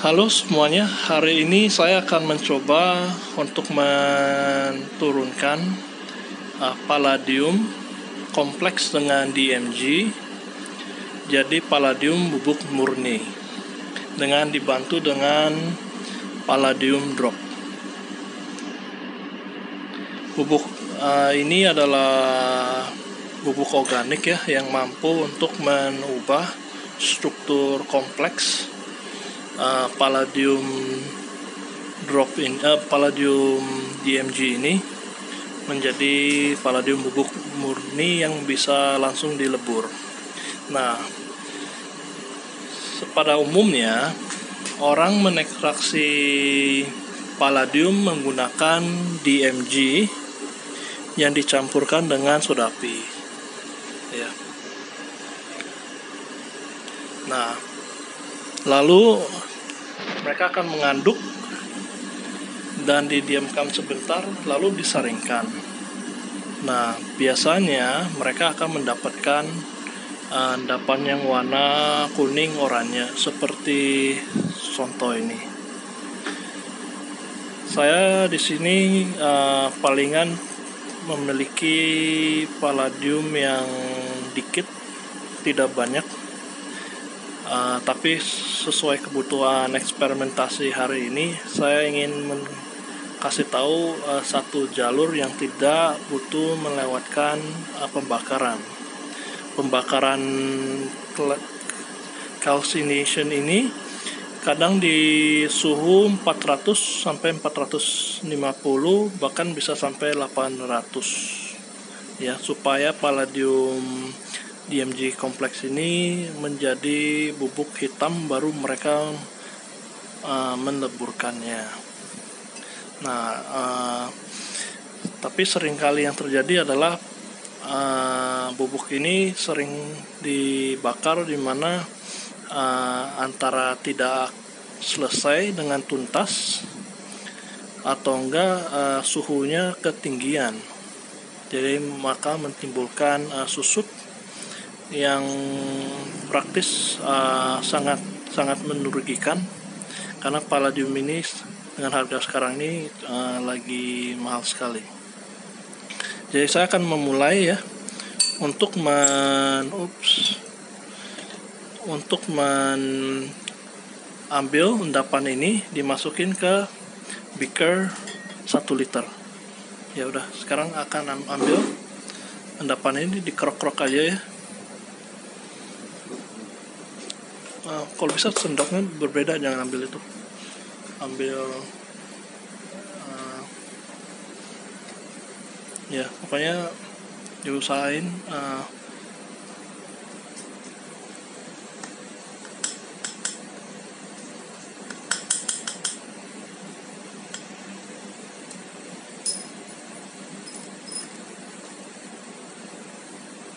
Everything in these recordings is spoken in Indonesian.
Halo semuanya, hari ini saya akan mencoba untuk menurunkan palladium kompleks dengan DMG, jadi palladium bubuk murni, dengan dibantu dengan palladium drop. Bubuk ini adalah bubuk organik ya, yang mampu untuk mengubah struktur kompleks palladium palladium DMG ini menjadi palladium bubuk murni yang bisa langsung dilebur. Nah, pada umumnya orang mengekstraksi palladium menggunakan DMG yang dicampurkan dengan soda api. Ya. Nah, lalu mereka akan mengaduk dan didiamkan sebentar, lalu disaringkan. Nah, biasanya mereka akan mendapatkan endapan yang warna kuning oranye seperti contoh ini. Saya di sini palingan memiliki palladium yang dikit, tidak banyak. Tapi sesuai kebutuhan eksperimentasi hari ini, saya ingin kasih tahu satu jalur yang tidak butuh melewatkan pembakaran. Pembakaran calcination ini kadang di suhu 400 sampai 450, bahkan bisa sampai 800 ya, supaya palladium DMG kompleks ini menjadi bubuk hitam, baru mereka meleburkannya. Nah, tapi seringkali yang terjadi adalah bubuk ini sering dibakar di mana antara tidak selesai dengan tuntas atau enggak suhunya ketinggian, jadi maka menimbulkan susut yang praktis sangat merugikan, karena palladium ini dengan harga sekarang ini lagi mahal sekali. Jadi saya akan memulai ya untuk mengambil endapan ini, dimasukin ke beaker 1 liter. Ya udah, sekarang akan ambil endapan ini, dikerok-kerok aja ya. Kalau bisa sendoknya berbeda, jangan ambil itu, ambil ya pokoknya diusahain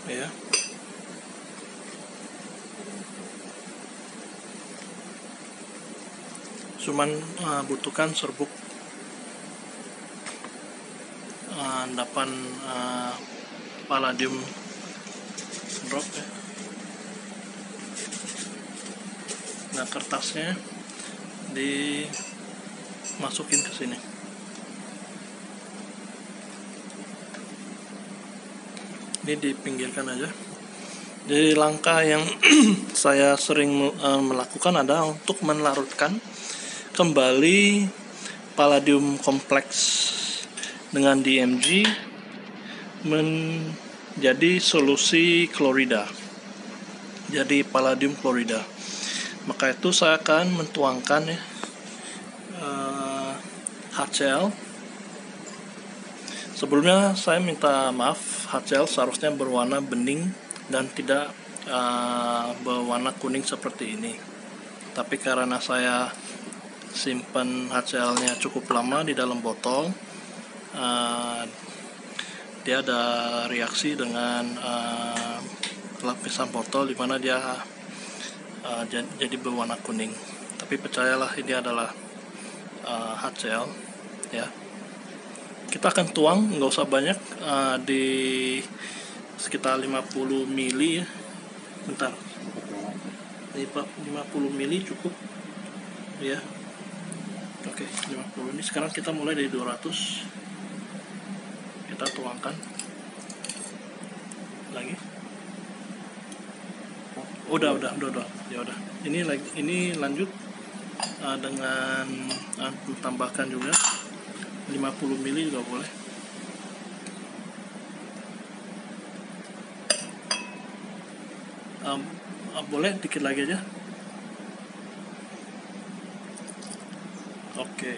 ya. Cuman butuhkan serbuk endapan palladium drop ya. Nah, kertasnya dimasukin ke sini. Ini dipinggirkan aja. Jadi langkah yang saya sering melakukan adalah untuk melarutkan kembali palladium kompleks dengan DMG menjadi solusi klorida, jadi palladium klorida. Maka itu saya akan mentuangkan ya HCl. Sebelumnya saya minta maaf, HCl seharusnya berwarna bening dan tidak berwarna kuning seperti ini. Tapi karena saya simpan HCl-nya cukup lama di dalam botol, dia ada reaksi dengan lapisan botol, di mana dia jadi berwarna kuning. Tapi percayalah, ini adalah HCl ya. Kita akan tuang, nggak usah banyak, di sekitar 50 mili ya. Bentar, 50 mili cukup. ya. Oke, 50. Ini sekarang kita mulai dari 200. Kita tuangkan lagi. Udah. Ya udah. Ini lanjut dengan tambahkan juga 50 ml juga boleh. Boleh dikit lagi aja. Oke.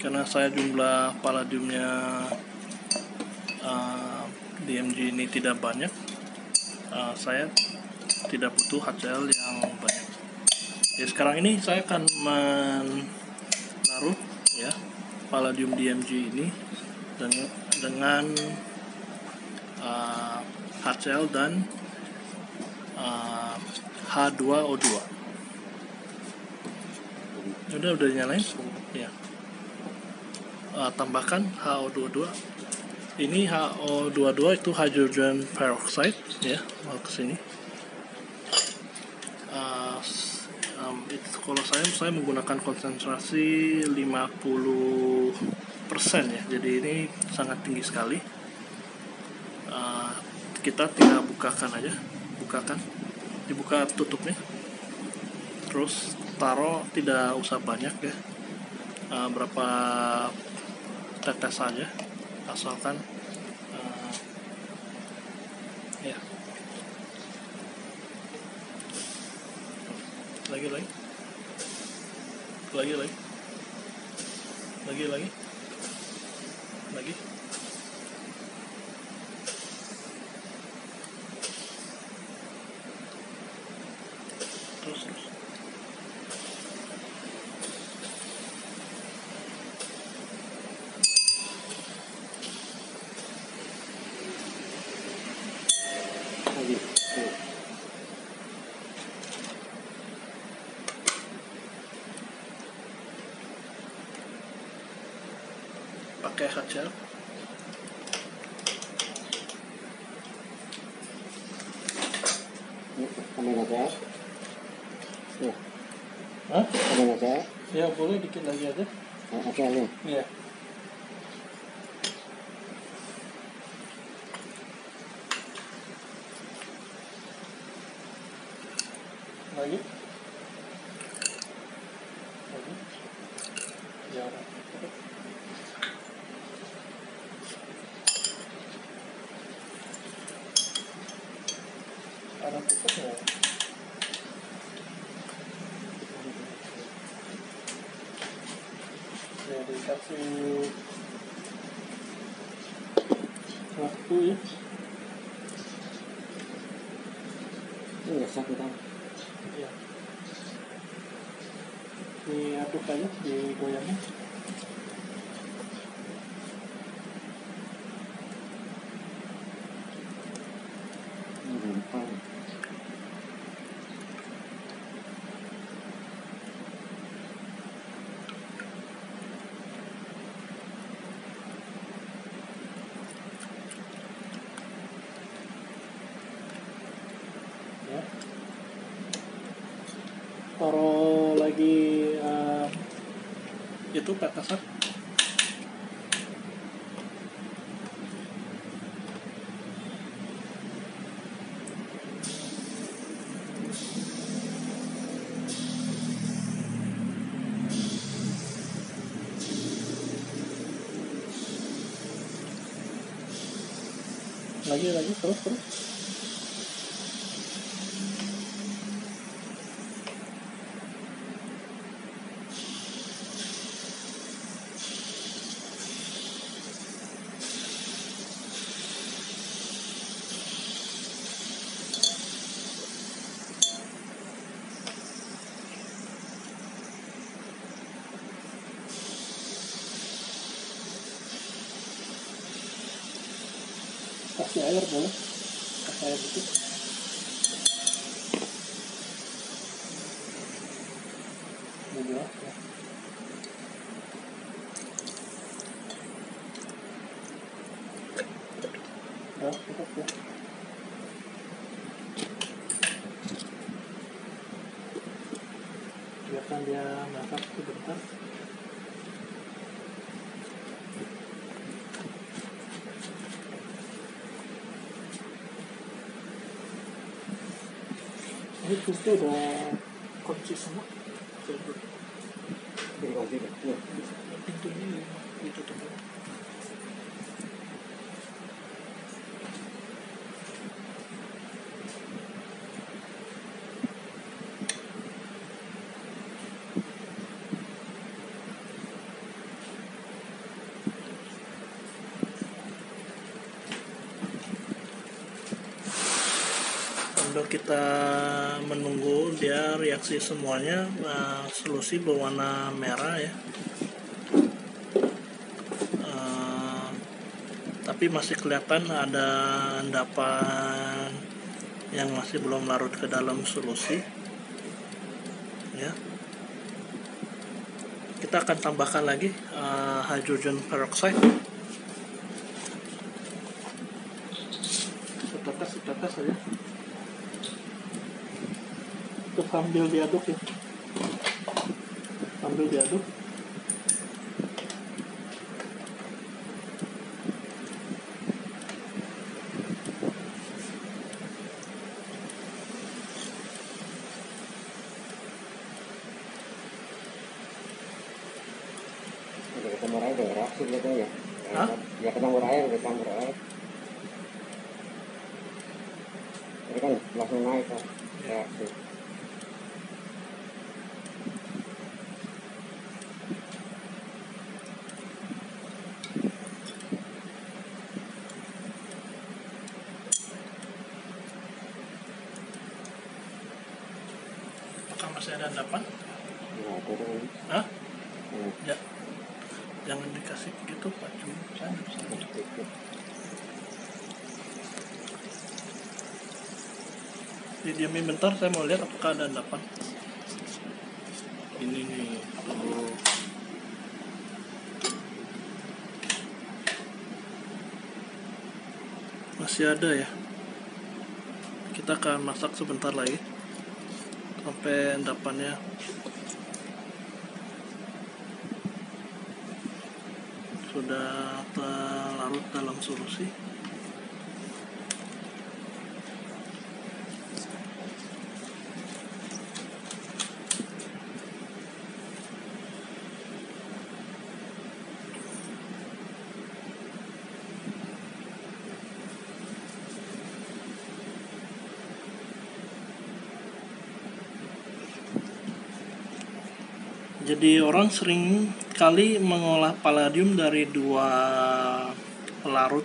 Karena saya jumlah palladiumnya DMG ini tidak banyak, saya tidak butuh HCl yang banyak. Ya, sekarang ini saya akan menaruh ya palladium DMG ini dengan HCl dan H2O2. Udah dinyalain ya. Tambahkan HO22. Ini HO22 itu hydrogen peroxide ya, mau ke sini. Kalau saya menggunakan konsentrasi 50% ya, jadi ini sangat tinggi sekali. Kita tinggal dibuka tutupnya, terus taruh, tidak usah banyak ya, berapa tetes saja, asalkan ya. Lagi terus. Pakai HCl. Ya boleh dikit lagi aja. HCl. Iya. Lagi. Ya. Ada tutup ya. Ya, dikasih waktu ya. Ini sakit kan? Ya. Diaduk aja, digoyangin. Ya. Taruh lagi itu petasan. Lagi terus. Kasih air boleh, kasih air dikit. Udah ya. Cukup ya. biarkan dia masak sebentar. Ini kulitnya udah kunci semua. Jadi kunci deh. Iya. Pintu ini ditutup dulu. Sambil kita menunggu dia reaksi semuanya, solusi berwarna merah ya. Tapi masih kelihatan ada endapan yang masih belum larut ke dalam solusi ya. Kita akan tambahkan lagi hydrogen peroxide setetes saja. Terus sambil diaduk ya, sambil diaduk. Udah campur air, udah reaksi gitu ya. Hah? Ya campur air, udah campur air. Ini kan langsung naik kan reaksi. Apakah masih ada endapan? Nah, itu kan. Hah? Hmm. Ya, jangan dikasih gitu Pak Jum. Saya nggak bisa lihat. Sedikit. Didiamin bentar, saya mau lihat apakah ada endapan. Ini nih, tuh. Masih ada ya. Kita akan masak sebentar lagi sampai endapannya sudah terlarut dalam solusi. Jadi orang sering kali mengolah palladium dari dua pelarut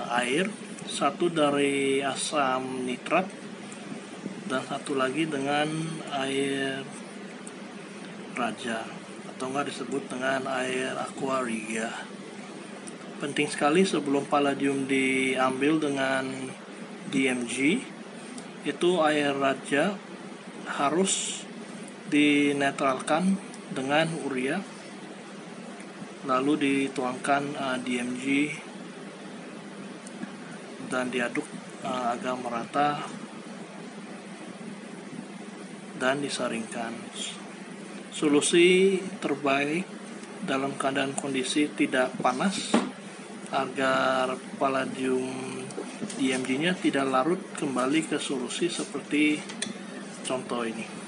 air, satu dari asam nitrat dan satu lagi dengan air raja atau enggak disebut dengan air aqua regia. Penting sekali sebelum palladium diambil dengan DMG, itu air raja harus dinetralkan dengan urea, lalu dituangkan DMG dan diaduk agar merata dan disaringkan. Solusi terbaik dalam keadaan kondisi tidak panas agar palladium DMG-nya tidak larut kembali ke solusi seperti contoh ini.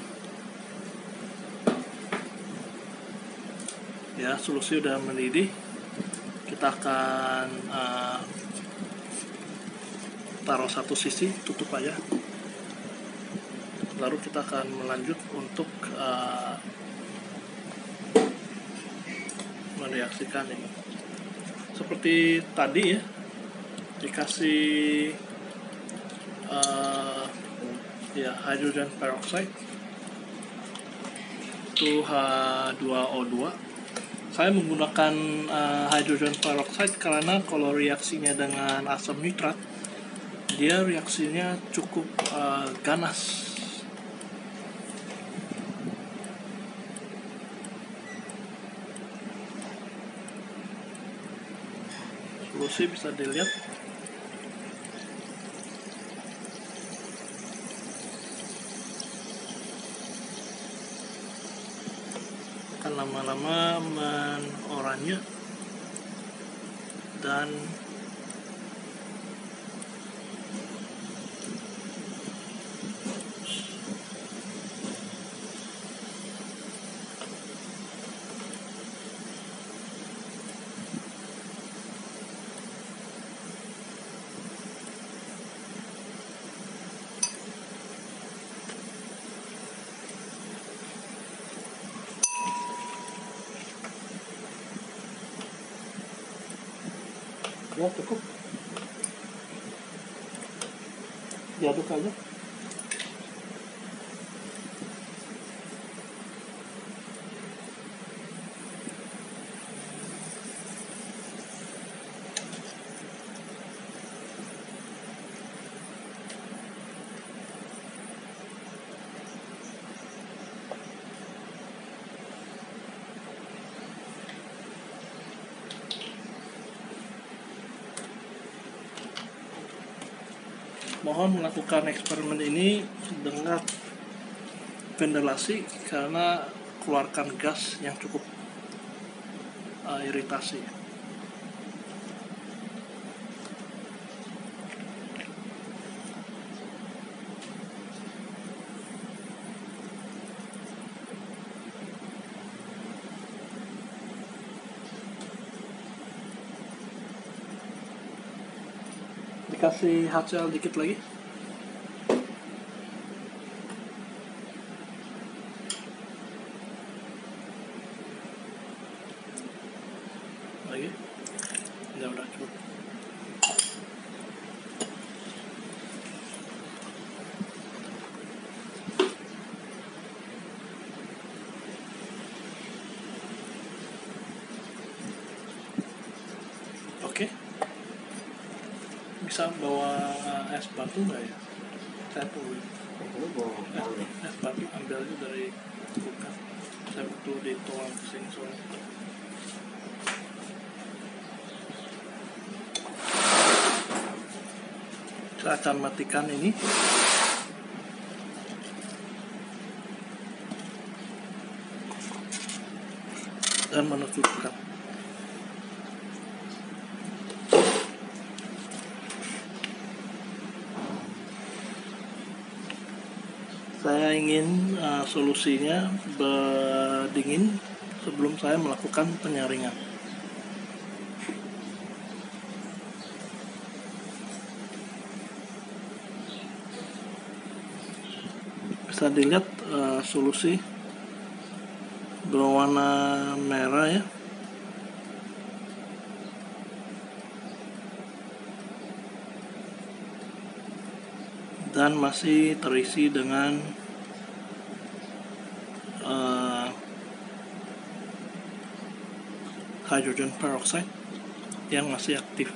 Ya, solusi udah mendidih. Kita akan taruh satu sisi, tutup aja. Lalu kita akan melanjut untuk mereaksikan ini. Seperti tadi ya, dikasih hydrogen peroxide itu H2O2. Saya menggunakan hydrogen peroxide karena kalau reaksinya dengan asam nitrat, dia reaksinya cukup ganas. Solusi bisa dilihat. akan lama-lama menoranye dan ya cukup diaduk aja. Mohon melakukan eksperimen ini dengan ventilasi karena keluarkan gas yang cukup iritasi. Dikasih HCl dikit lagi. Lagi. Ya udah cukup. Oke. Bisa bawa es batu nggak ya? Saya tunggu. Es batu ambil aja dari kulkas. Saya butuh dituang ke sini soalnya. Saya akan matikan ini. Dan menutupkan. Saya ingin solusinya berdingin sebelum saya melakukan penyaringan. Bisa dilihat solusi berwarna merah ya. Dan masih terisi dengan hydrogen peroxide yang masih aktif.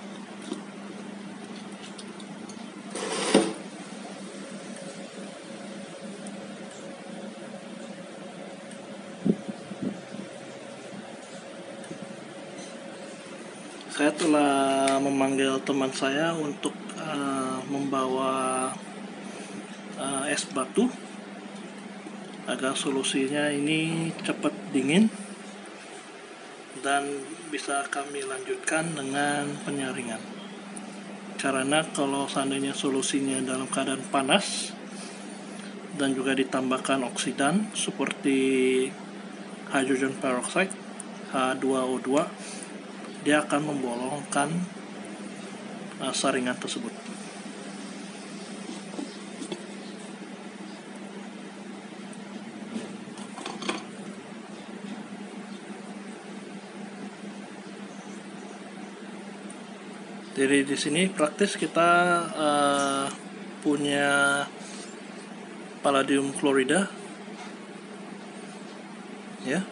Saya telah memanggil teman saya untuk membawa es batu agar solusinya ini cepat dingin dan bisa kami lanjutkan dengan penyaringan. Karena kalau seandainya solusinya dalam keadaan panas dan juga ditambahkan oksidan seperti hydrogen peroxide H2O2, dia akan membolongkan saringan tersebut. Jadi di sini praktis kita punya palladium klorida, ya.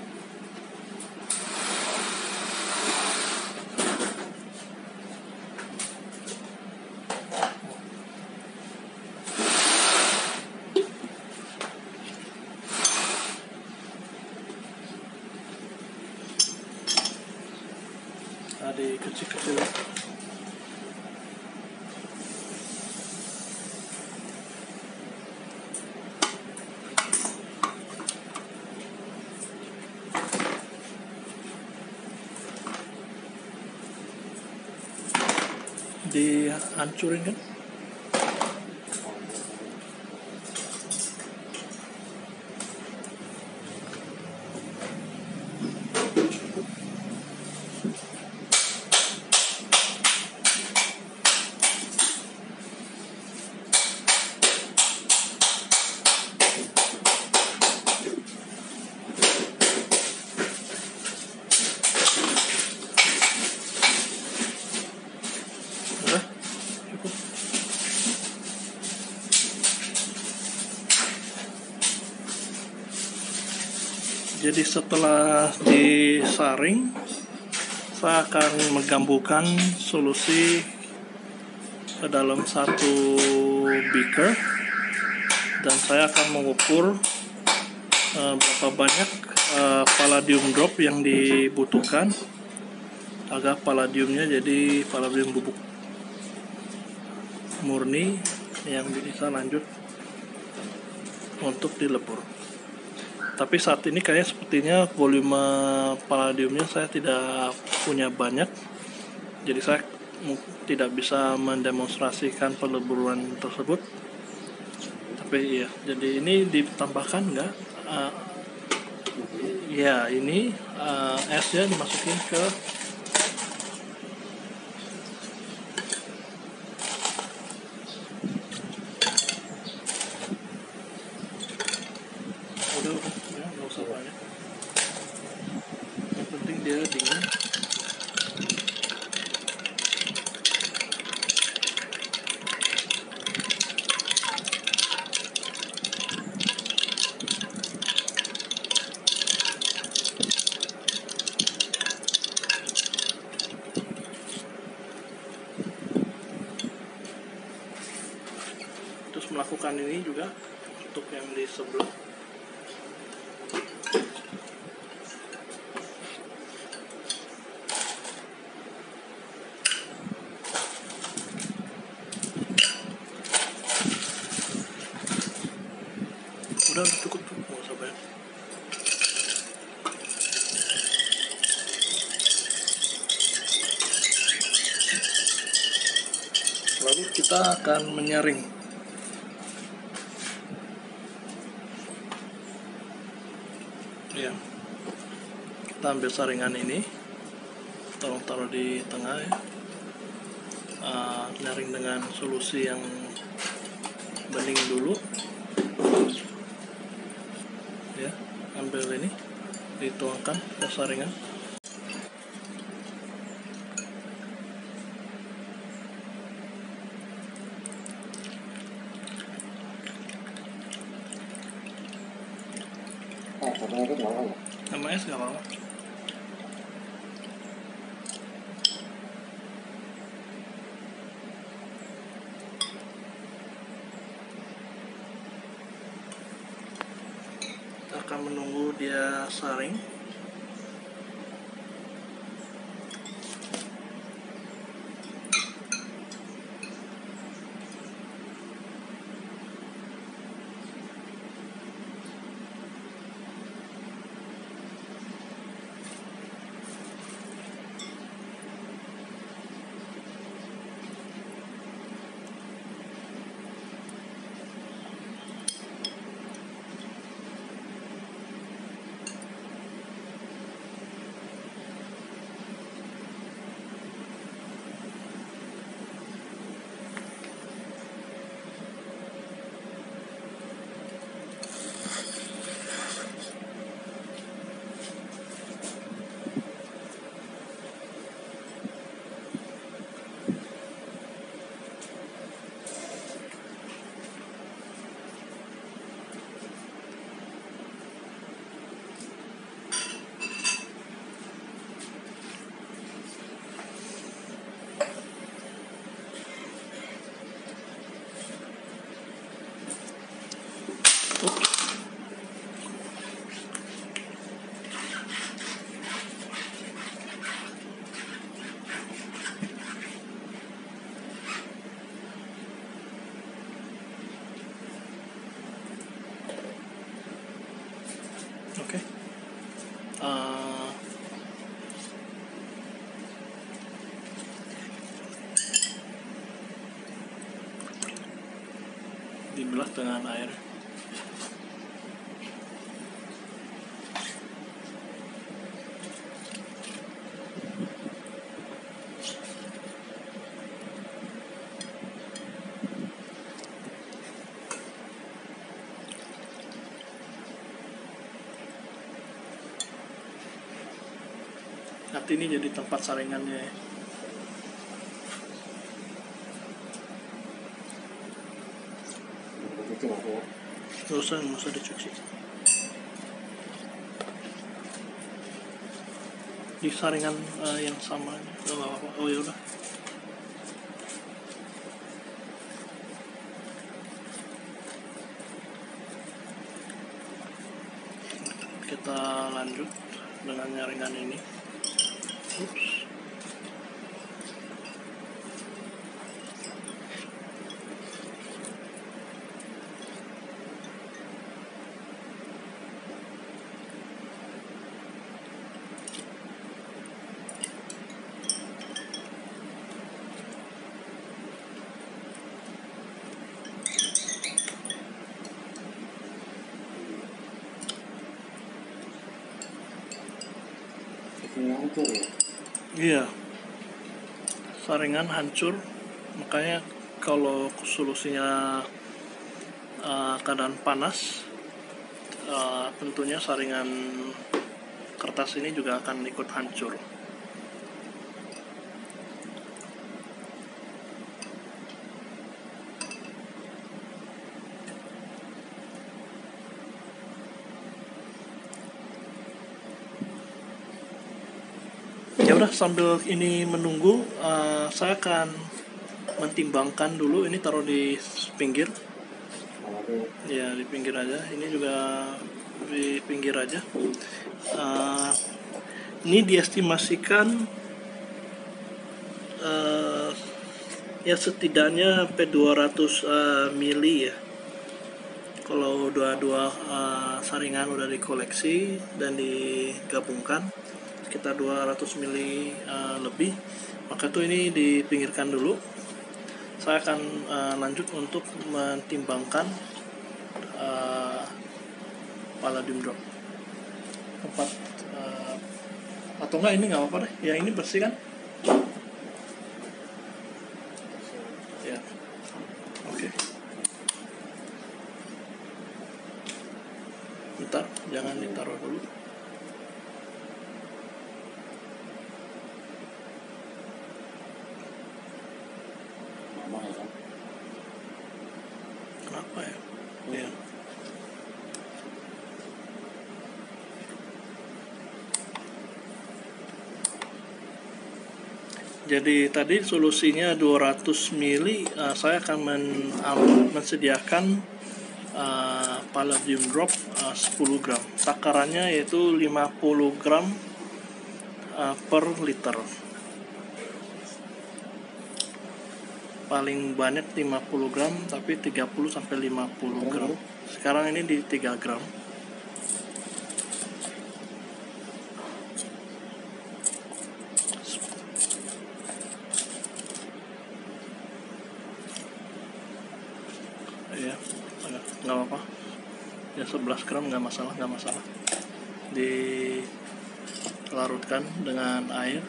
Ada kecil-kecil. hancurin kan. Udah cukup. Jadi setelah disaring, saya akan menggabungkan solusi ke dalam satu beaker, dan saya akan mengukur berapa banyak palladium drop yang dibutuhkan agar palladiumnya jadi palladium bubuk murni yang bisa lanjut untuk dilebur. Tapi saat ini kayaknya sepertinya volume palladiumnya saya tidak punya banyak, jadi saya tidak bisa mendemonstrasikan peleburan tersebut. Tapi iya, jadi ini ditambahkan enggak? Ya, ini esnya dimasukin ke udah ya, nggak usah banyak, yang penting dia dingin. Terus melakukan ini juga untuk yang di sebelah. Udah cukup tuh, nggak usah banyak. Lalu kita akan menyaring. Ya, kita ambil saringan ini, tolong taruh di tengah ya. Nyaring dengan solusi yang bening dulu ya, ambil ini, dituangkan ke saringan. Satunya itu nggak apa-apa. Sama es nggak apa-apa. Kita akan menunggu dia saring. dibilas dengan air. Nanti ini jadi tempat saringannya ya. Cuci maksudnya. Nggak usah dicuci. Di saringan yang sama, nggak apa-apa. Oh ya udah. Kita lanjut dengan nyaringan ini. Ups. Ini hancur ya. Iya, saringan hancur, makanya kalau solusinya keadaan panas, tentunya saringan kertas ini juga akan ikut hancur. Ya udah, sambil ini menunggu, saya akan mentimbangkan dulu. Ini taruh di pinggir. Ya, di pinggir aja. Ini juga di pinggir aja. Ini diestimasikan ya setidaknya sampai 200 mili ya. Kalau dua saringan udah dikoleksi dan digabungkan sekitar 200 mili lebih, maka tuh ini dipinggirkan dulu. Saya akan lanjut untuk mentimbangkan palladium drop. Tempat atau enggak, ini nggak apa-apa deh. Yang ini bersih kan? Ya, oke. Bentar, jangan ditaruh dulu. Kenapa ya? Ya. Jadi tadi solusinya 200 mili, saya akan mensediakan palladium drop 10 gram. Takarannya yaitu 50 gram per liter. Paling banyak 50 gram, tapi 30 sampai 50 gram. Sekarang ini di 3 gram. Ya, nggak apa-apa. Ya 11 gram nggak masalah. Dilarutkan dengan air.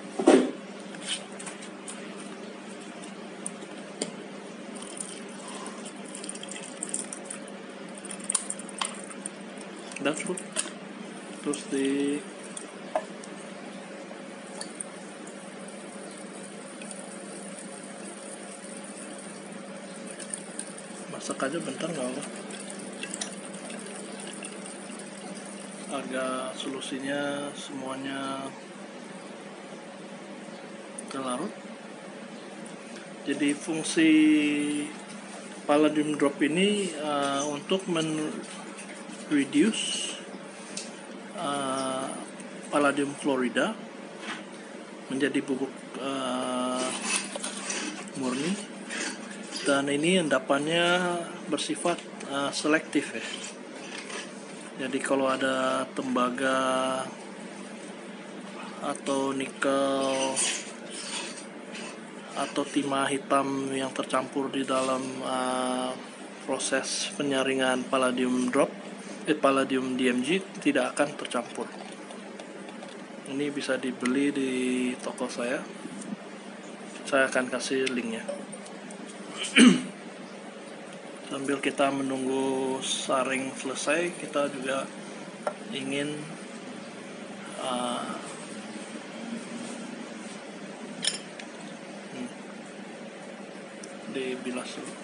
Dan cukup. Terus masak aja bentar, nggak apa. Agar solusinya semuanya terlarut. Jadi fungsi palladium drop ini untuk reduce palladium klorida menjadi bubuk murni, dan ini endapannya bersifat selektif ya. Jadi kalau ada tembaga atau nikel atau timah hitam yang tercampur di dalam proses penyaringan palladium DMG tidak akan tercampur. Ini bisa dibeli di toko saya akan kasih linknya. Sambil kita menunggu saring selesai, kita juga ingin dibilas dulu.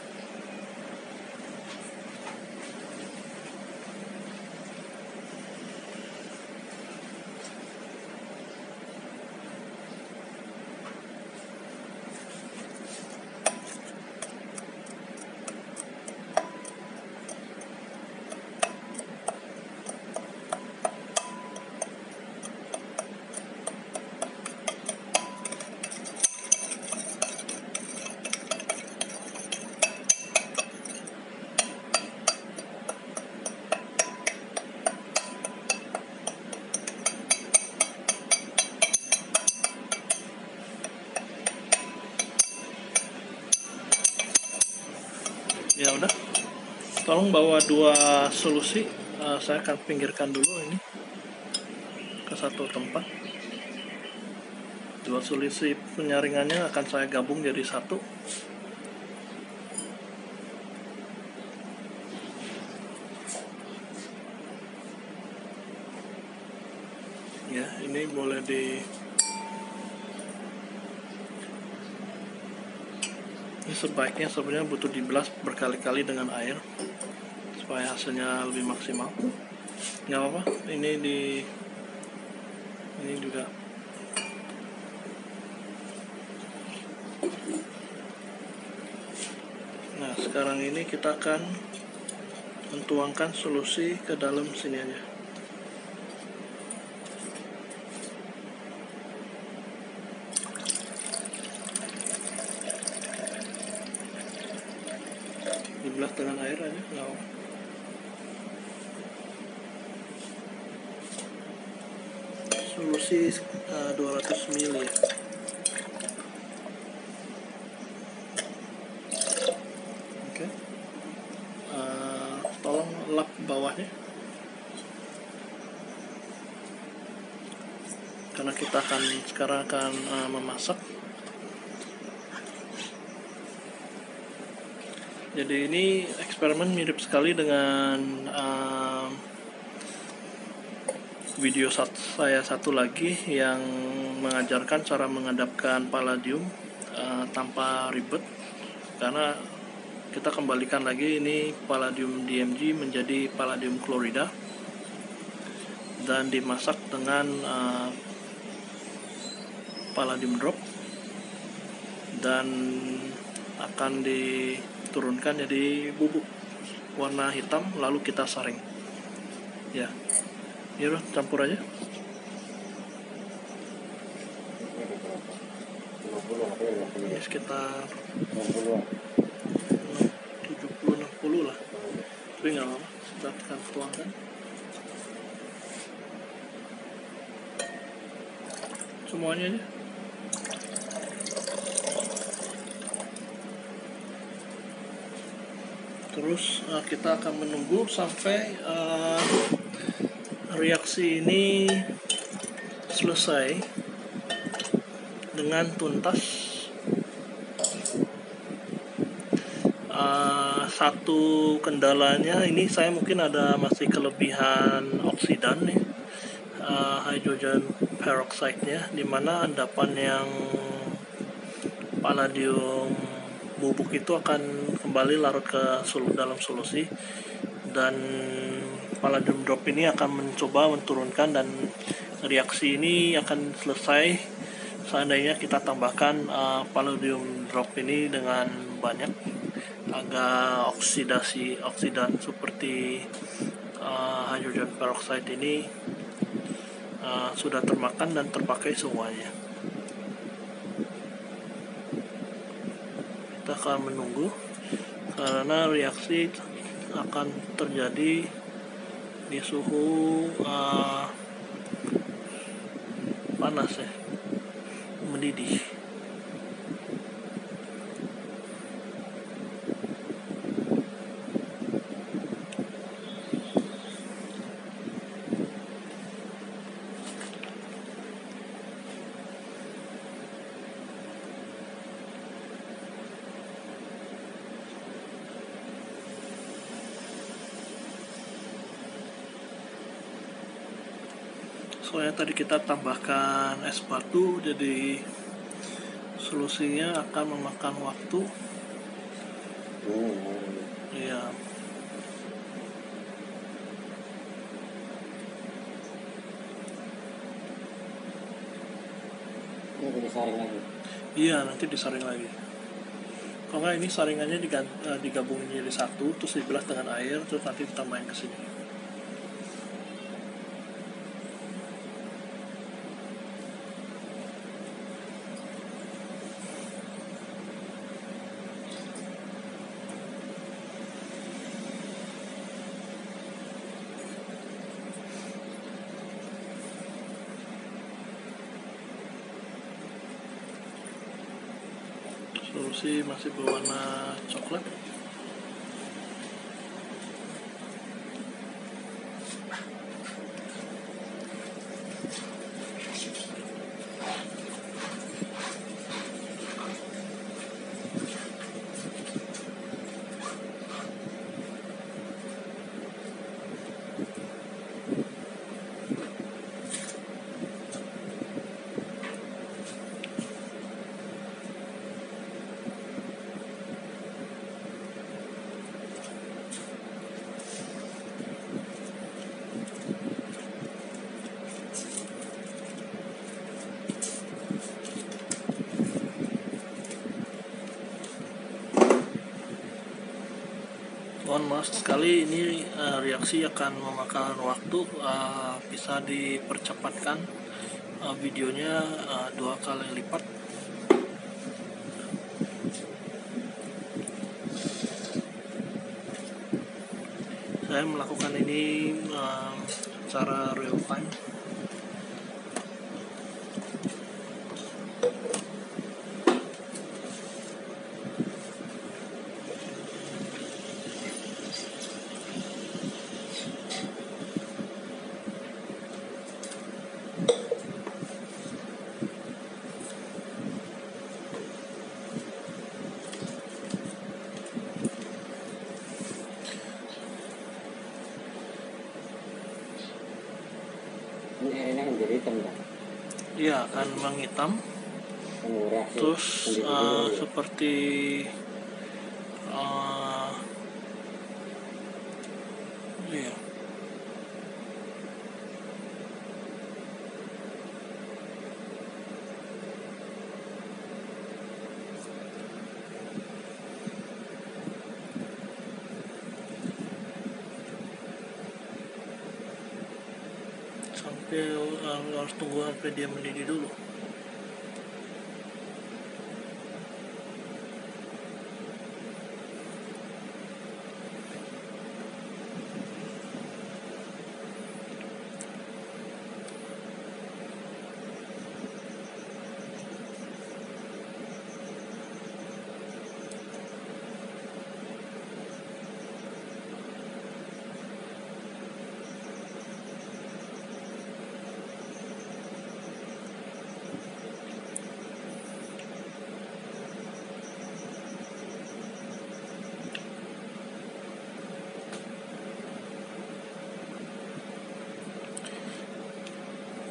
Ya udah, tolong bawa 2 solusi. Saya akan pinggirkan dulu ini ke satu tempat. 2 solusi penyaringannya akan saya gabung jadi satu. Ya, ini boleh ini sebaiknya sebenarnya butuh dibilas berkali-kali dengan air supaya hasilnya lebih maksimal. Nggak apa-apa, ini juga. Nah, sekarang ini kita akan mentuangkan solusi ke dalam sini aja. Dibelah dengan air aja, nggak apa. Solusi 200 ml ya. Oke. Tolong lap bawahnya, karena kita sekarang akan memasak. Jadi ini eksperimen mirip sekali dengan video saya satu lagi yang mengajarkan cara menghadapkan palladium tanpa ribet, karena kita kembalikan lagi ini palladium DMG menjadi palladium klorida dan dimasak dengan palladium drop dan akan diturunkan jadi bubuk warna hitam, lalu kita saring. Ya, yaudah campur aja. 50 Ini sekitar 60 70-60 lah, tapi nggak apa-apa, kita akan tuangkan semuanya aja. Terus kita akan menunggu sampai reaksi ini selesai dengan tuntas. Satu kendalanya ini, saya mungkin ada masih kelebihan oksidan nih, hydrogen peroxide-nya, dimana endapan yang palladium bubuk itu akan kembali larut ke dalam solusi, dan palladium drop ini akan mencoba menurunkan, dan reaksi ini akan selesai seandainya kita tambahkan palladium drop ini dengan banyak, agak oksidan seperti hydrogen peroxide ini sudah termakan dan terpakai semuanya. Kita akan menunggu karena reaksi akan terjadi di suhu panas ya, mendidih. soalnya tadi kita tambahkan es batu, jadi solusinya akan memakan waktu. Iya. Ini disaring lagi. Iya, nanti disaring lagi. Kalau nggak ini saringannya digabungin jadi satu, terus dibelah dengan air, terus nanti ditambahin ke sini. Solusi masih berwarna coklat. Mohon maaf sekali, ini reaksi akan memakan waktu, bisa dipercepatkan videonya 2 kali lipat. Saya melakukan ini secara real time. Ini airnya kan jadi hitam kan? Iya, akan menghitam. Reaksi Terus sendiri-sendiri. seperti iya. Sampai harus tunggu sampai dia mendidih dulu.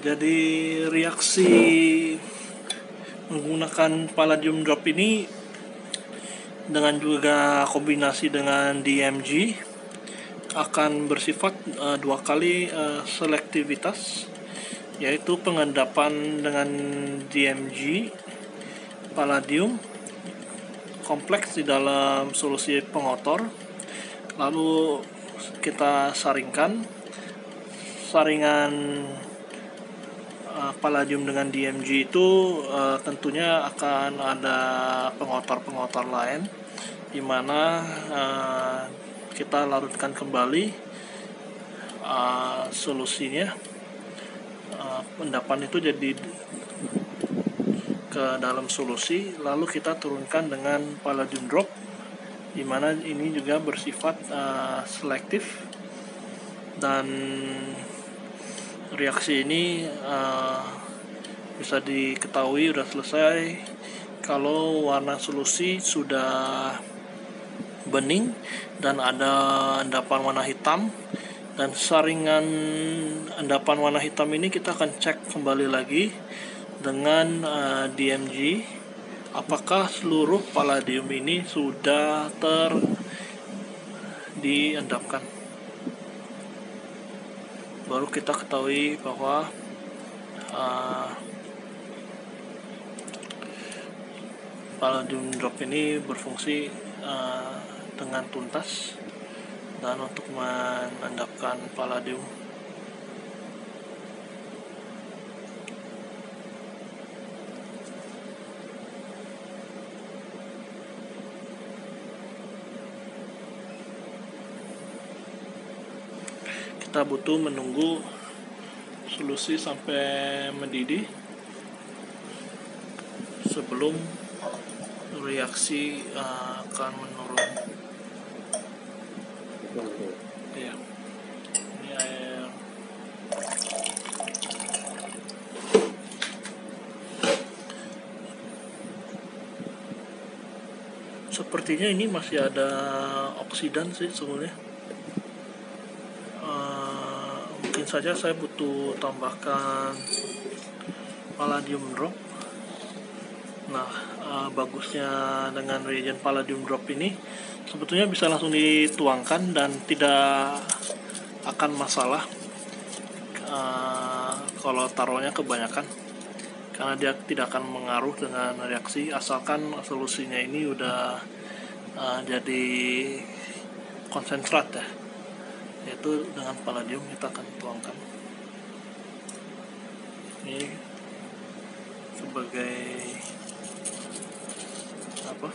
Jadi reaksi menggunakan palladium drop ini dengan juga kombinasi dengan DMG akan bersifat 2 kali selektivitas, yaitu pengendapan dengan DMG palladium kompleks di dalam solusi pengotor, lalu kita saringan palladium dengan DMG itu tentunya akan ada pengotor-pengotor lain, di mana kita larutkan kembali solusinya. Endapan itu jadi ke dalam solusi, lalu kita turunkan dengan palladium drop, di mana ini juga bersifat selektif, dan reaksi ini bisa diketahui sudah selesai kalau warna solusi sudah bening dan ada endapan warna hitam, Dan saringan endapan warna hitam ini kita akan cek kembali lagi dengan DMG, apakah seluruh palladium ini sudah diendapkan. Baru kita ketahui bahwa palladium drop ini berfungsi dengan tuntas dan untuk mengendapkan palladium. Kita butuh menunggu solusi sampai mendidih sebelum reaksi akan menurun. Ya, ini air. Sepertinya ini masih ada oksidan sih sebenarnya. Mungkin saja saya butuh tambahkan palladium drop. Nah, bagusnya dengan reagent palladium drop ini sebetulnya bisa langsung dituangkan dan tidak akan masalah kalau taruhnya kebanyakan, karena dia tidak akan mengaruh dengan reaksi asalkan solusinya ini udah jadi konsentrat ya, yaitu dengan palladium kita akan tuangkan. Ini sebagai apa?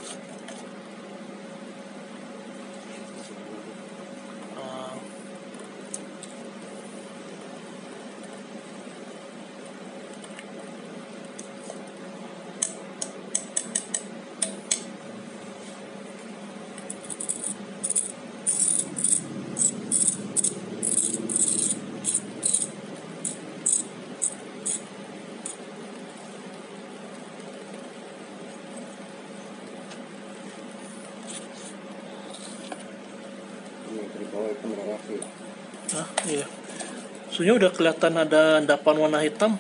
Nah, iya. Sebenarnya udah kelihatan ada endapan warna hitam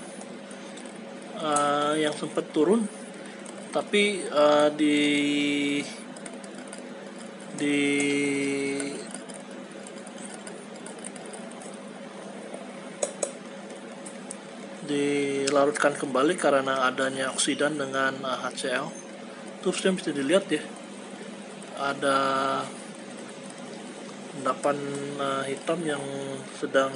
yang sempat turun, tapi dilarutkan kembali karena adanya oksidan dengan HCl. Terus yang bisa dilihat ya, ada endapan hitam yang sedang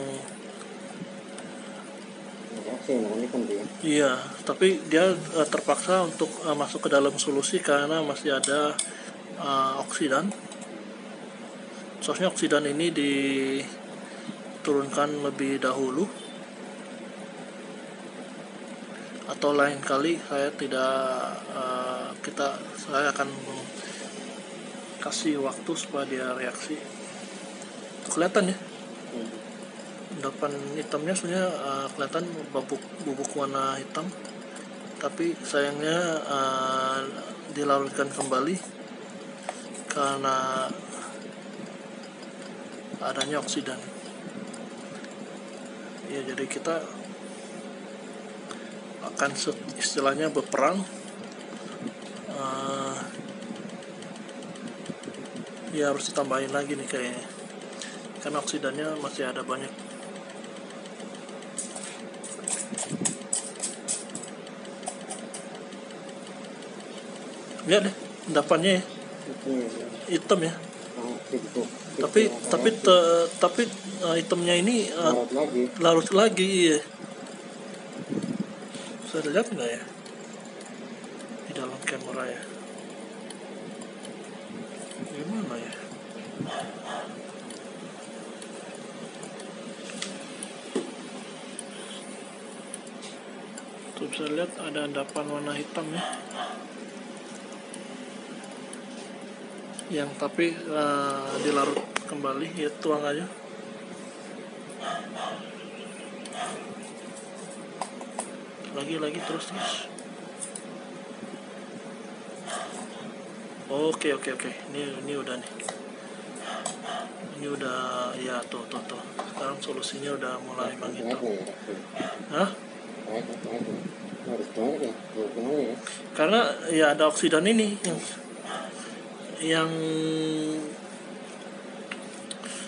iya, tapi dia terpaksa untuk masuk ke dalam solusi karena masih ada oksidan. Seharusnya oksidan ini diturunkan lebih dahulu, atau lain kali saya akan kasih waktu supaya dia reaksi. Kelihatan ya, endapan hitamnya sebenarnya kelihatan bubuk warna hitam, tapi sayangnya dilarutkan kembali karena adanya oksidan. Ya, jadi kita akan istilahnya berperang. Ya harus ditambahin lagi nih kayaknya, karena oksidannya masih ada banyak. Lihat deh endapannya ya, hitam ya. Tapi hitamnya ini larut lagi ya. Bisa lihat nggak ya di dalam kamera ya? Gimana ya? Tuh bisa lihat ada endapan warna hitam ya, yang tapi dilarut kembali. Ya, tuang aja. Lagi terus. Oke. Ini udah nih. Ini udah, ya tuh. Sekarang solusinya udah mulai Naik menghitam. nih ya. Hah? Naik. Harus banget ya. Gimana ya? Karena ya ada oksidan ini yang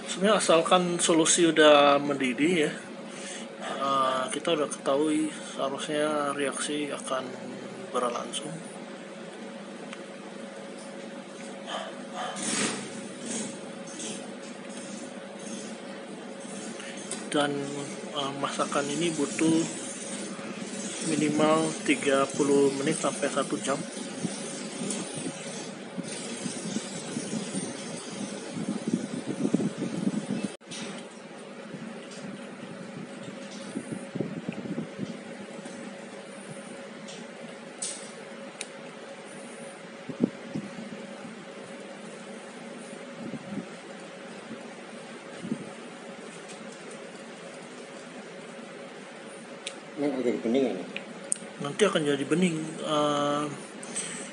sebenarnya asalkan solusi udah mendidih ya, kita udah ketahui seharusnya reaksi akan berlangsung. Dan masakan ini butuh minimal 30 menit sampai 1 jam. Ini akan jadi bening ya. Nanti akan jadi bening.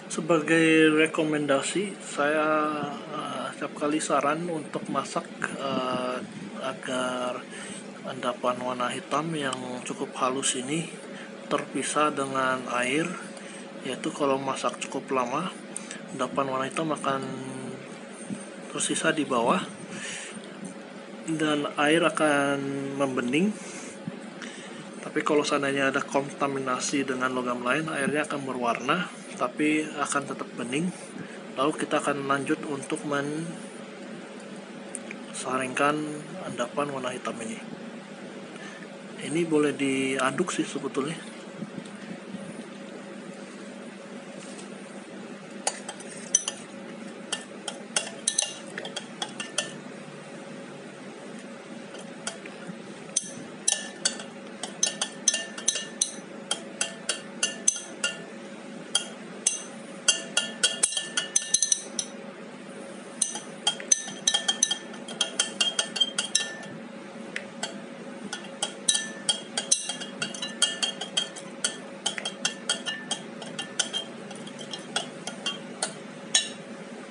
Sebagai rekomendasi, saya setiap kali saran untuk masak agar endapan warna hitam yang cukup halus ini terpisah dengan air, yaitu kalau masak cukup lama, endapan warna hitam akan tersisa di bawah dan air akan membening. Tapi kalau seandainya ada kontaminasi dengan logam lain, airnya akan berwarna tapi akan tetap bening. Lalu kita akan lanjut untuk mensaringkan endapan warna hitam ini. Ini boleh diaduk sih sebetulnya.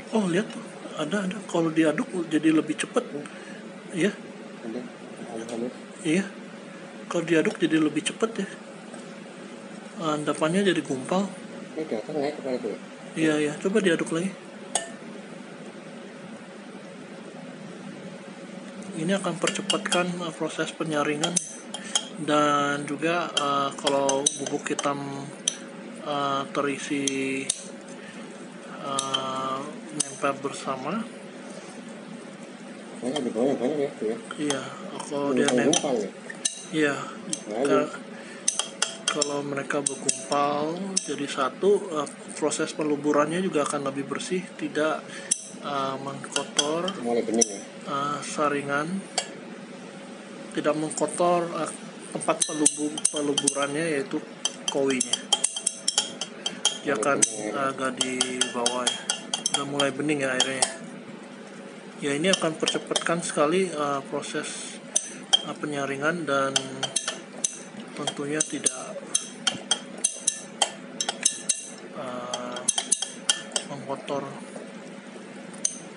Oh, lihat tuh, ada. Kalau diaduk jadi lebih cepat. Iya. Ada halus. Iya. Kalau diaduk jadi lebih cepat ya. Endapannya jadi gumpal. Ini di atas naik kepala itu ya. Iya. Coba diaduk lagi. Ini akan percepatkan proses penyaringan. Dan juga kalau bubuk hitam terisi nempel bersama. Ini di bawahnya banyak ya tuh ya. Iya, kalau dia nempel. Ya. Iya. Kalau mereka bergumpal jadi satu, proses peluburannya juga akan lebih bersih, tidak mengkotor Mulai bening ya. saringan, tidak mengkotor tempat peluburannya, yaitu kowinya. Dia akan agak di bawah ya. Udah mulai bening ya airnya. Ya, ini akan percepatkan sekali proses penyaringan dan tentunya tidak mengkotor.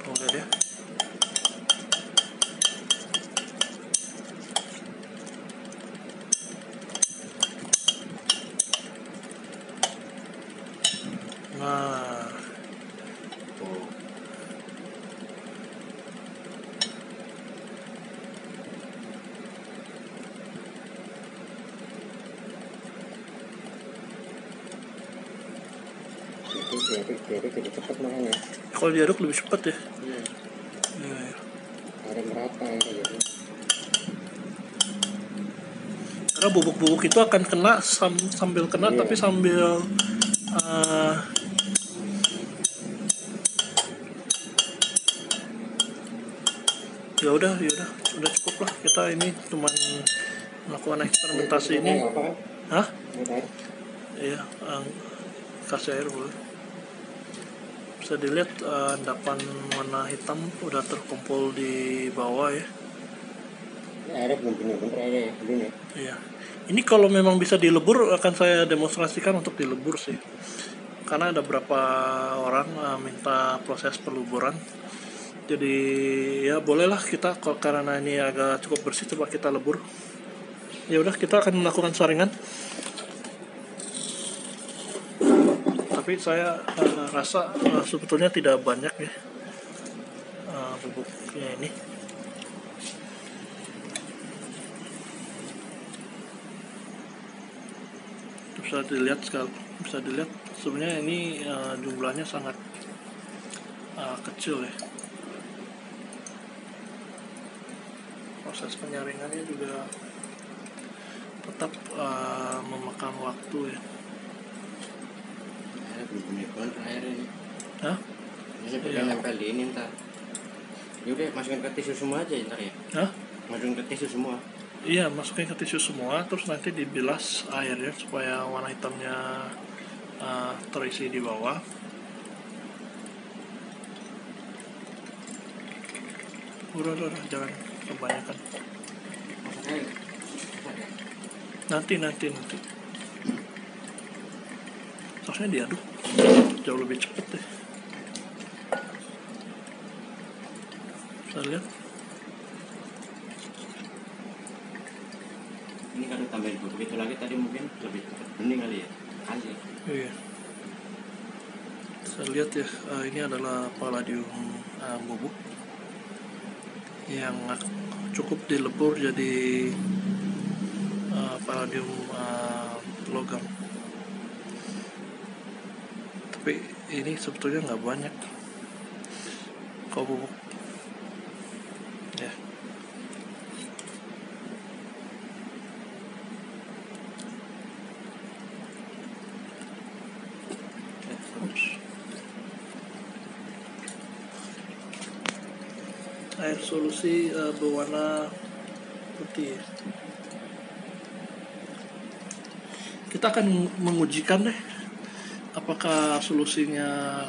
Tuh, lihat ya. Nah, diaduk jadi cepat makanya. kalau diaduk lebih cepat ya. Iya. Iya. Ada merata ya kayak gitu. Karena bubuk-bubuk itu akan kena sambil kena, Iya. tapi sambil ya udah cukup lah. Kita ini cuman melakukan eksperimentasi ini. Apa kan? Hah? Air. Iya, kasih air boleh. Bisa dilihat endapan warna hitam udah terkumpul di bawah ya. Ini airnya belum bener-bener airnya ya, belum ya. Iya. Ini kalau memang bisa dilebur akan saya demonstrasikan untuk dilebur sih. Karena ada beberapa orang minta proses peluburan. Jadi ya bolehlah kita, karena ini agak cukup bersih, coba kita lebur. Ya udah, kita akan melakukan saringan. Tapi saya rasa sebetulnya tidak banyak ya bubuknya ini. Bisa dilihat sebenarnya ini jumlahnya sangat kecil ya. Proses penyaringannya juga tetap memakan waktu ya. Belum air ini. Hah? Bisa pegang nempel di ini ntar. Yaudah masukin ke tisu semua aja ntar ya. Hah? Masukin ke tisu semua. Iya, masukin ke tisu semua, terus nanti dibilas airnya supaya warna hitamnya terisi di bawah. Udah, jangan kebanyakan. Nanti. Sausnya diaduk jauh lebih cepet deh. Bisa lihat. Ini kalau tambahin begitu lagi tadi mungkin lebih cepat bening kali ya. Iya. Saya lihat ya, ini adalah palladium bubuk yang cukup dilebur jadi palladium logam. Tapi ini sebetulnya nggak banyak kau bubuk ya. Air solusi berwarna putih. Kita akan mengujikan deh apakah solusinya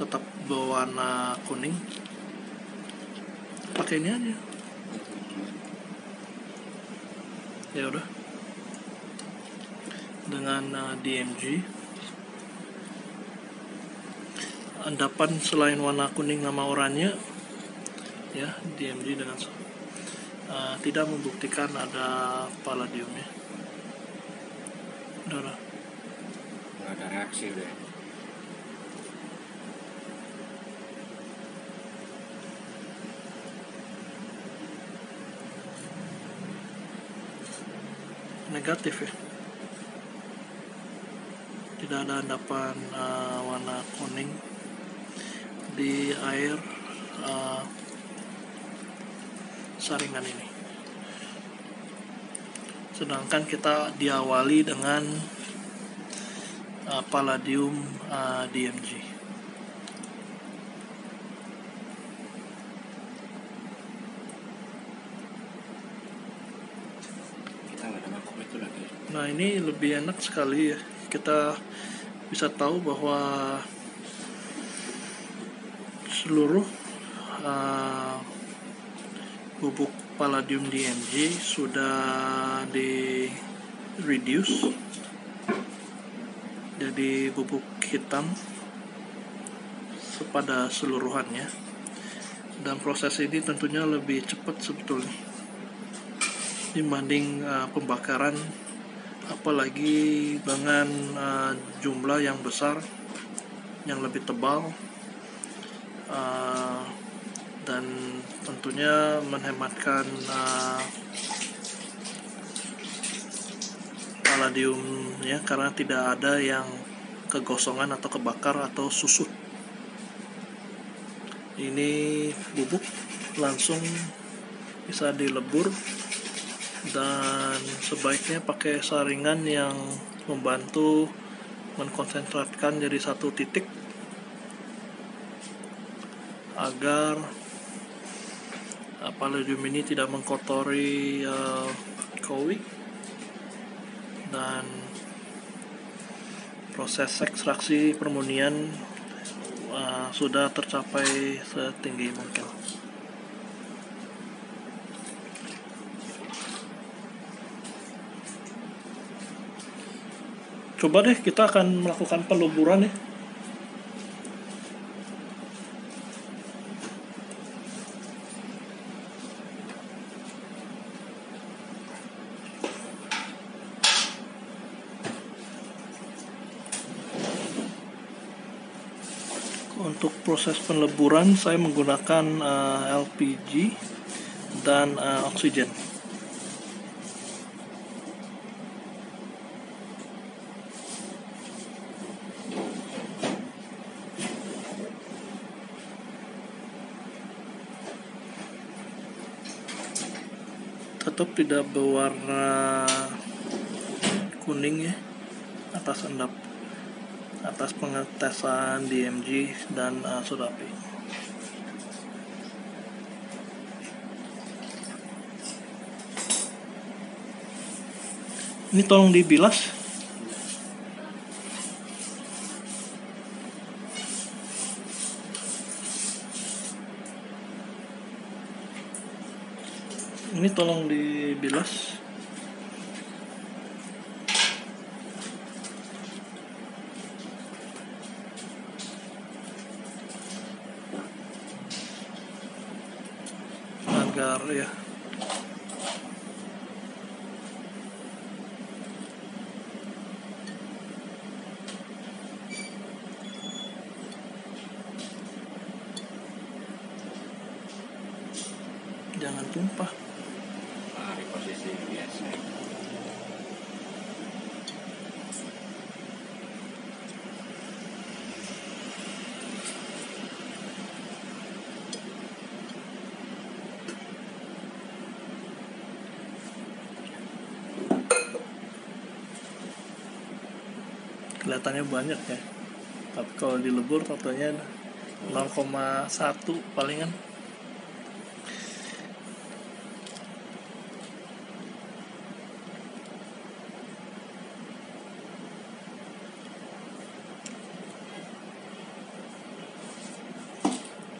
tetap berwarna kuning. Pakai ini aja. Ya udah. Dengan DMG. Endapan selain warna kuning sama oranye ya, DMG dengan tidak membuktikan ada palladiumnya. Udah. Nggak ada reaksi udah. Negatif ya. Tidak ada endapan warna kuning di air saringan ini. Sedangkan kita diawali dengan palladium DMG. Kita nggak ada mangkok itu lagi. Nah, ini lebih enak sekali ya. Kita bisa tahu bahwa seluruh bubuk palladium DMG sudah di reduce jadi bubuk hitam pada seluruhannya, dan proses ini tentunya lebih cepat sebetulnya dibanding pembakaran, apalagi dengan jumlah yang besar, yang lebih tebal, dan tentunya menghematkan palladium ya, karena tidak ada yang kegosongan atau kebakar atau susut. Ini bubuk langsung bisa dilebur, dan sebaiknya pakai saringan yang membantu mengkonsentratkan jadi satu titik agar palladium ini tidak mengkotori kowi, dan proses ekstraksi permunian sudah tercapai setinggi mungkin. Coba deh, kita akan melakukan peluburan ya. Untuk proses peleburan saya menggunakan LPG dan oksigen. Tetap tidak berwarna kuning ya, atas pengetesan DMG dan soda api. Ini tolong dibilas. Ini tolong dibilas. Agar ya. Jangan tumpah. Di posisi biasa. Kelihatannya banyak ya, tapi kalau dilebur totalnya 0,1 palingan.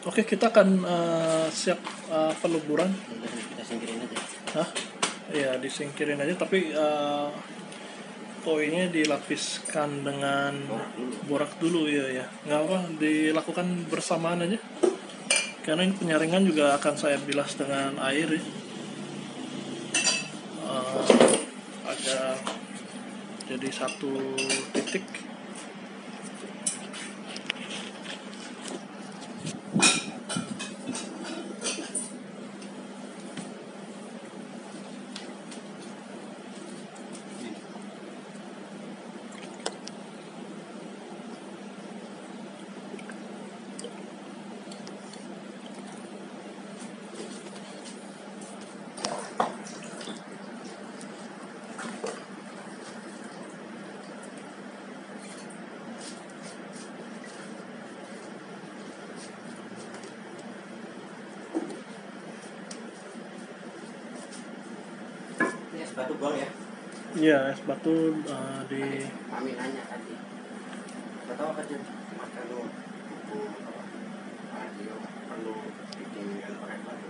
Oke, kita akan siap peleburan. Kita singkirin aja. Hah? Ya, disingkirin aja, tapi koinnya dilapiskan dengan borak dulu ya. Nggak apa, dilakukan bersamaan aja. Karena ini penyaringan juga akan saya bilas dengan air ya. Agar jadi satu titik. Es batu gol ya. Iya, es batu di Kami nanya tadi. Tahu apa sih? Makan lu buku radio perlu bikin yang pakai batu.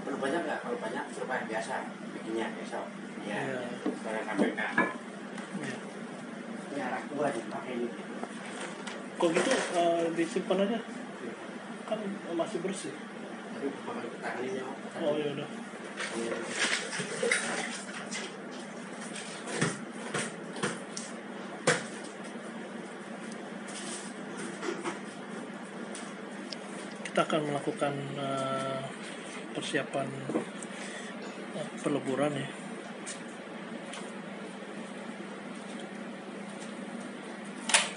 Perlu banyak nggak? Kalau banyak supaya biasa bikinnya besok. Ya. Supaya KPK. ya. Ya, aku aja pakai ini. Kok gitu disimpan aja, kan masih bersih. Tapi bakal ketahaninnya. Oh ya udah. Kita akan melakukan persiapan peleburan ya.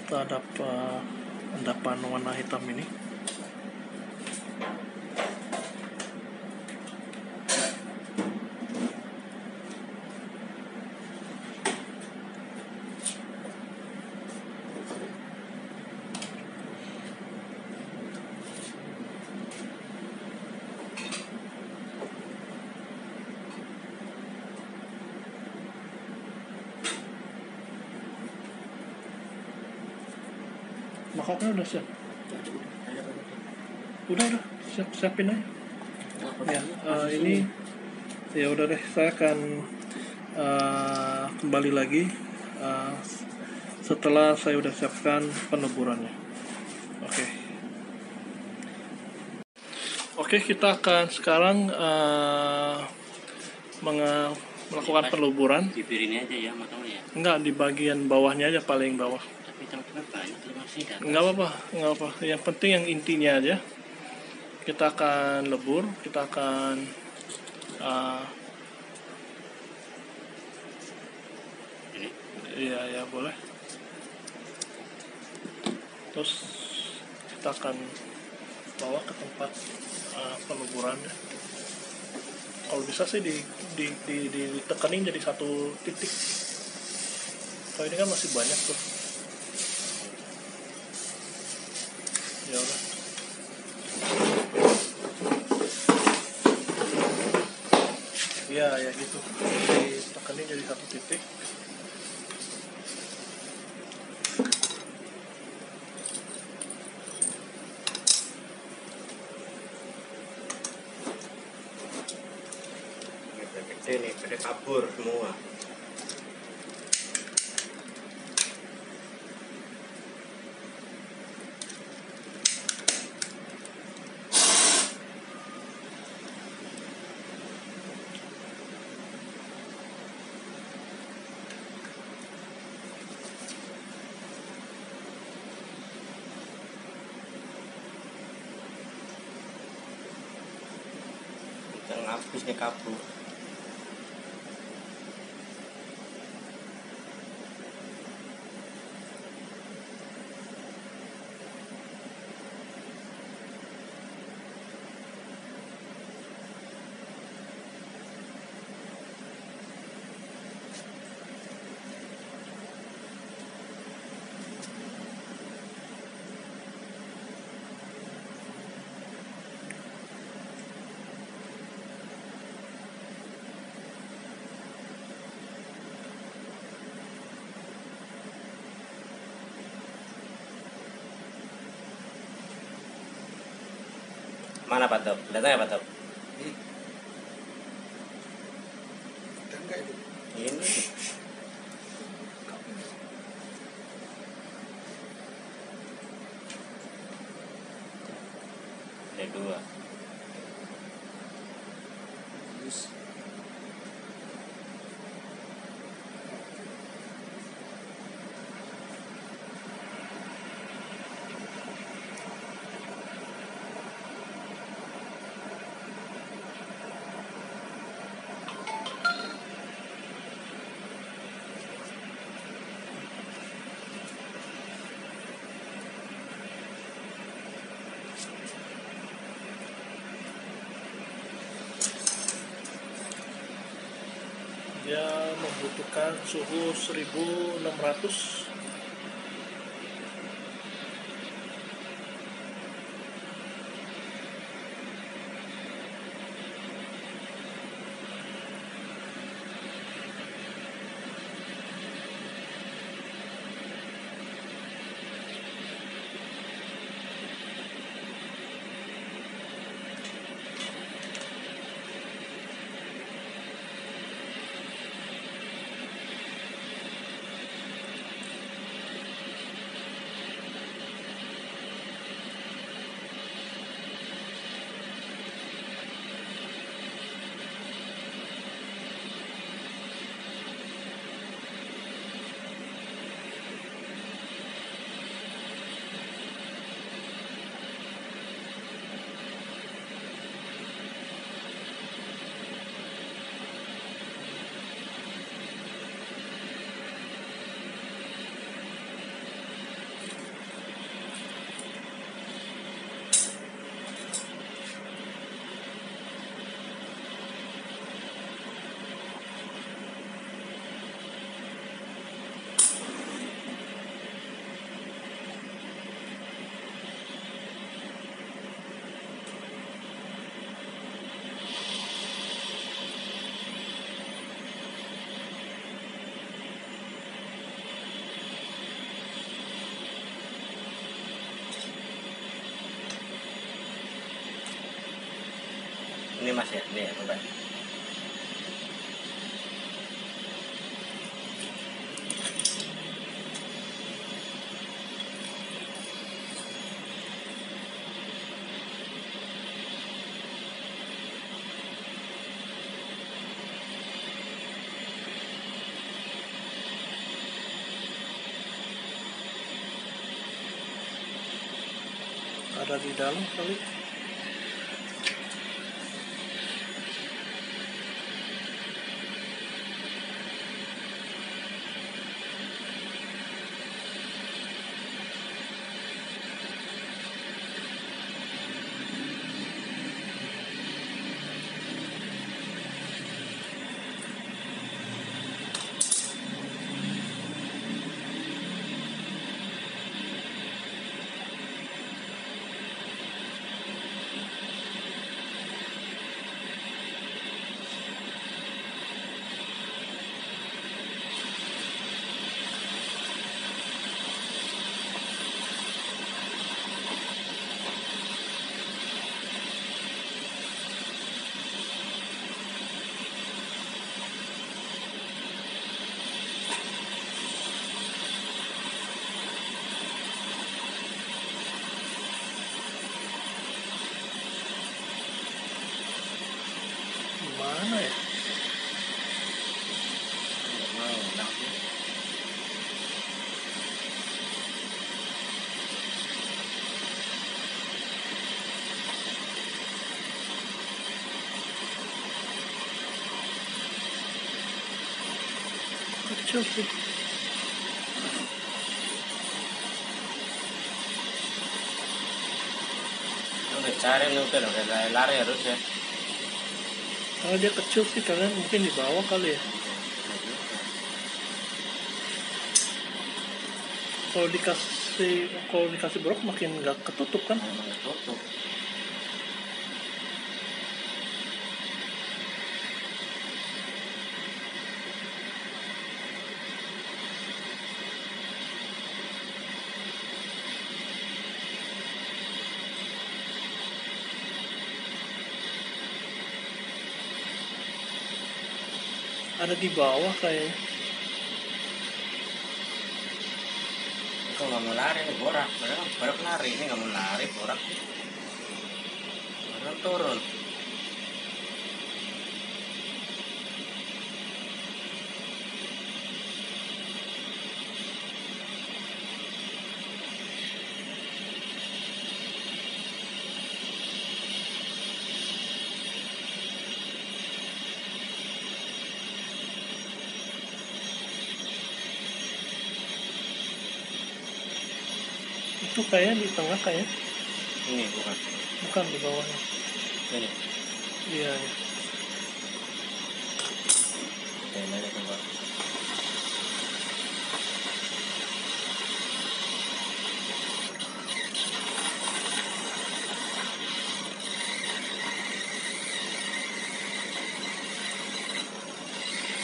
Terhadap endapan warna hitam ini. Makanya udah siap. Udah siapin aja. Ya, ini ya udah deh, saya akan kembali lagi setelah saya udah siapkan peleburannya. Oke, kita akan sekarang melakukan peleburan. Di piringnya aja ya, matangnya ya. Enggak, di bagian bawahnya aja, paling bawah. Vitamin banyak terima kasih dah. Nggak apa-apa, nggak apa. Yang penting yang intinya aja. Kita akan lebur, kita akan Ini iya ya boleh. Terus kita akan bawa ke tempat peluburan. Kalau bisa sih ditekanin jadi satu titik. Kalau ini kan masih banyak tuh. Ya udah. Ya gitu. Ditekanin jadi satu titik. gede nih, pada kabur semua. Yang habis nih kabur. Mana Pak Top? Datang ya Pak Top? Ini. Ada dua. Dia membutuhkan suhu 1600. Ini Mas ya, ini ya coba. ada di dalam kali. Mana ya? Kecil sih. Udah cari lu kan udah lari harus ya. Kalau dia kecil sih kalian mungkin di bawah kali ya. Kalau dikasih brok makin nggak ketutup kan? Tutup. Ada di bawah kayaknya. Itu nggak mau lari nih borak. Borak lari ini nggak mau lari borak. Borak turun. Itu kayaknya di tengah kayaknya. Ini bukan. Bukan di bawahnya. Ini. Iya. Ya. Oke, mari coba.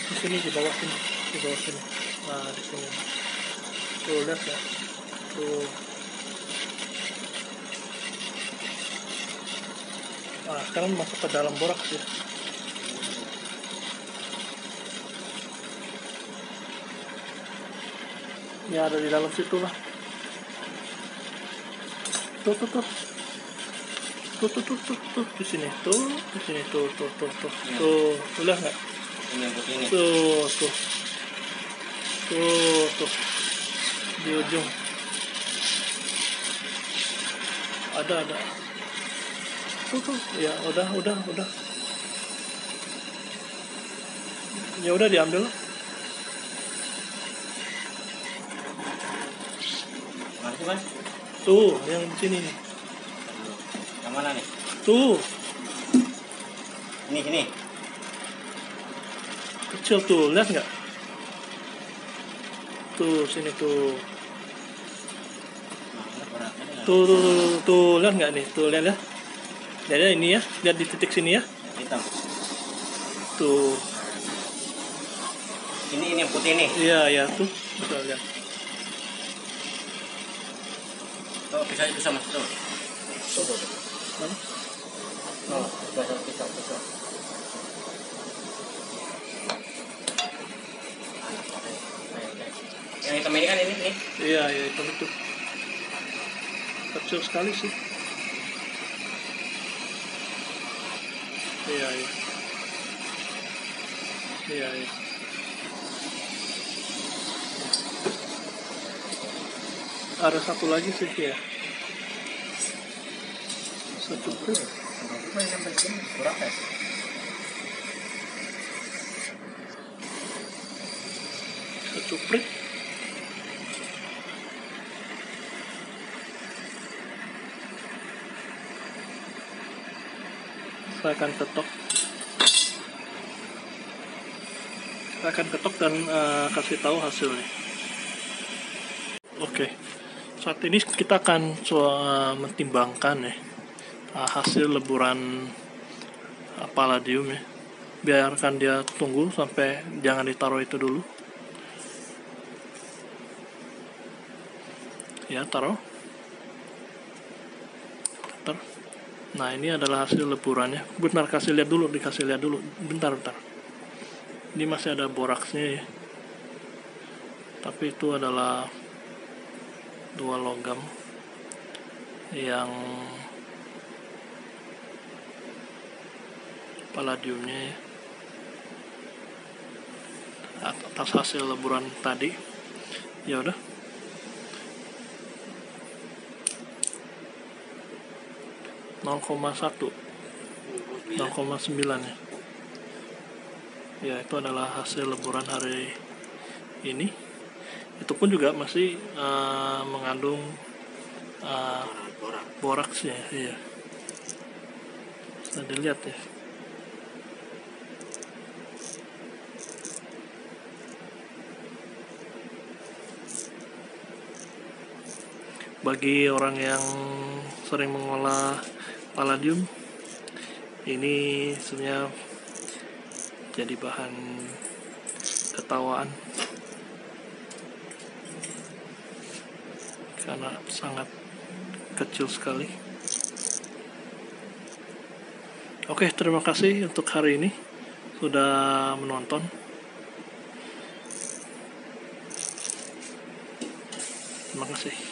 Di sini di bawah sini. Nah di sini. Tuh lihat ya. Tuh. Nah sekarang masuk ke dalam borak sih. Ya ada di dalam situ lah. Tuh di sini tuh lihat nggak? Ini yang putih ini. Tuh di ujung ada tuh ya udah ya udah diambil lah. Mana sih mas? Tuh yang di sini nih. Yang mana nih? Tuh Ini. kecil tuh lihat nggak? Tuh sini tuh. Tuh lihat nggak nih? Tuh lihat ya. Lihat ini ya, lihat di titik sini ya. Hitam. Tuh. Ini yang putih nih. Iya tuh. Betul lihat. Tuh bisa mas tuh. Tuh. Mana? Oh, bisa. Yang hitam ini kan ini. Iya itu. Kecil sekali sih. Iya. Ada satu lagi sih ya. secuplik. Secuplik. Saya akan ketok dan kasih tahu hasilnya. Oke, saat ini kita akan mentimbangkan ya hasil leburan palladium ya. Biarkan dia tunggu sampai, jangan ditaruh itu dulu ya, taruh. Nah, ini adalah hasil leburannya. Bentar, dikasih lihat dulu. Bentar. Ini masih ada boraksnya ya. Tapi itu adalah 2 logam yang palladiumnya ya. Atas hasil leburan tadi. Ya udah. 0,1, 0,9 ya. Ya, itu adalah hasil leburan hari ini. Itu pun juga masih mengandung boraks ya. Iya. Bisa dilihat ya. Bagi orang yang sering mengolah palladium, ini sebenarnya jadi bahan ketawaan karena sangat kecil sekali. Oke, terima kasih untuk hari ini sudah menonton. Terima kasih.